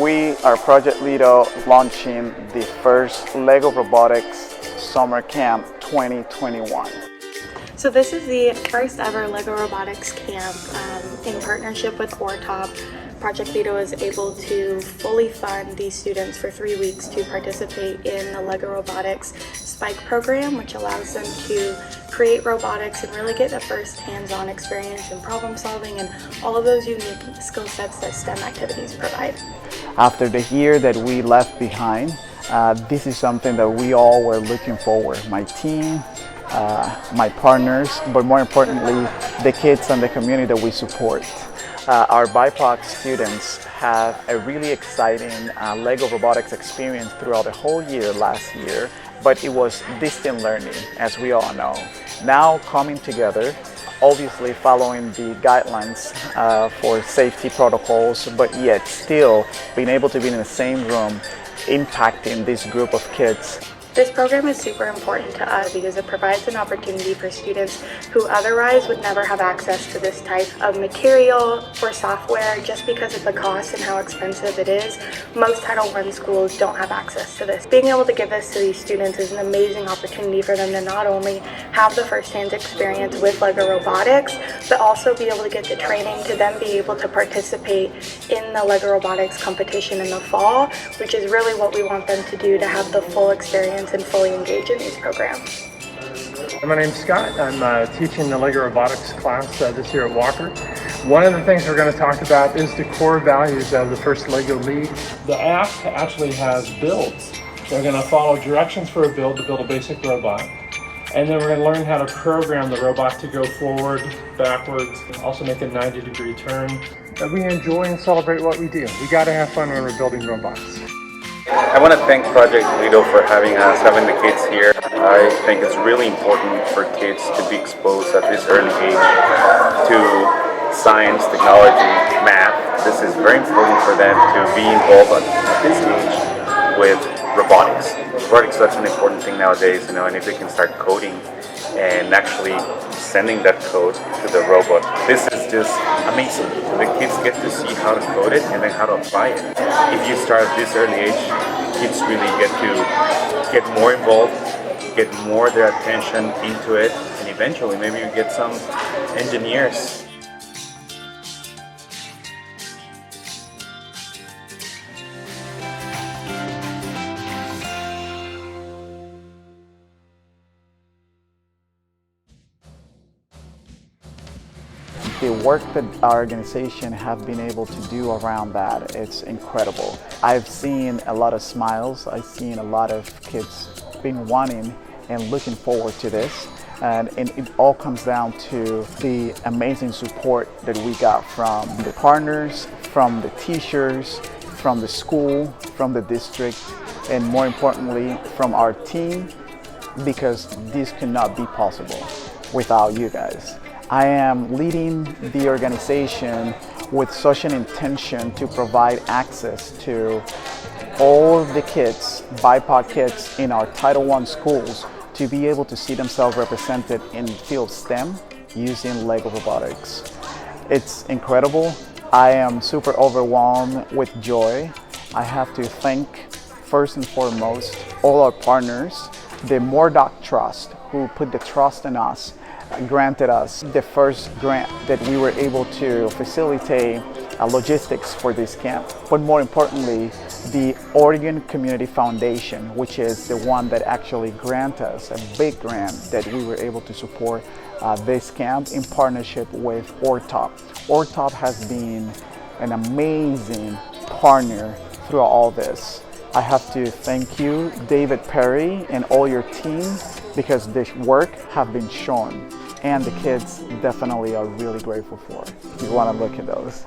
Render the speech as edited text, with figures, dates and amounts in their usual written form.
We are Project LEDO launching the first LEGO Robotics Summer Camp 2021. So this is the first ever LEGO Robotics Camp in partnership with ORTOP. Project LEDO is able to fully fund these students for 3 weeks to participate in the LEGO Robotics Spike program, which allows them to create robotics and really get the first hands-on experience in problem solving and all of those unique skill sets that STEM activities provide. After the year that we left behind, this is something that we all were looking forward. My team, my partners, but more importantly, the kids and the community that we support. Our BIPOC students have a really exciting LEGO Robotics experience throughout the whole year last year, but it was distant learning, as we all know. Now coming together, obviously following the guidelines for safety protocols, but yet still being able to be in the same room, impacting this group of kids. This program is super important to us because it provides an opportunity for students who otherwise would never have access to this type of material or software just because of the cost and how expensive it is. Most Title I schools don't have access to this. Being able to give this to these students is an amazing opportunity for them to not only have the first-hand experience with LEGO Robotics, but also be able to get the training to then be able to participate in the LEGO Robotics competition in the fall, which is really what we want them to do, to have the full experience and fully engage in these programs. My name's Scott. I'm teaching the LEGO Robotics class this year at Walker. One of the things we're going to talk about is the core values of the first LEGO League. The app actually has builds. We're going to follow directions for a build to build a basic robot. And then we're going to learn how to program the robot to go forward, backwards, and also make a 90-degree turn. We enjoy and celebrate what we do. We got to have fun when we're building robots. I want to thank Project LEDO for having us, having the kids here. I think it's really important for kids to be exposed at this early age to science, technology, math. This is very important for them to be involved at this age with robotics. Robotics is such an important thing nowadays, and if they can start coding and actually sending that code to the robot, this is just amazing. The kids get to see how to code it and then how to apply it. If you start at this early age, kids really get more involved, get more of their attention into it, and eventually maybe you get some engineers. The work that our organization have been able to do around that, it's incredible. I've seen a lot of smiles. I've seen a lot of kids been wanting and looking forward to this. And it all comes down to the amazing support that we got from the partners, from the teachers, from the school, from the district, and more importantly, from our team, because this could not be possible without you guys. I am leading the organization with such an intention to provide access to all of the kids, BIPOC kids in our Title I schools, to be able to see themselves represented in field STEM using LEGO Robotics. It's incredible. I am super overwhelmed with joy. I have to thank, first and foremost, all our partners, the Murdoch Trust, who put the trust in us, granted us the first grant that we were able to facilitate logistics for this camp. But more importantly, the Oregon Community Foundation, which is the one that actually granted us a big grant that we were able to support this camp in partnership with ORTOP. ORTOP has been an amazing partner through all this. I have to thank you, David Perry, and all your team, because this work have been shown, and the kids definitely are really grateful for it. You want to look at those.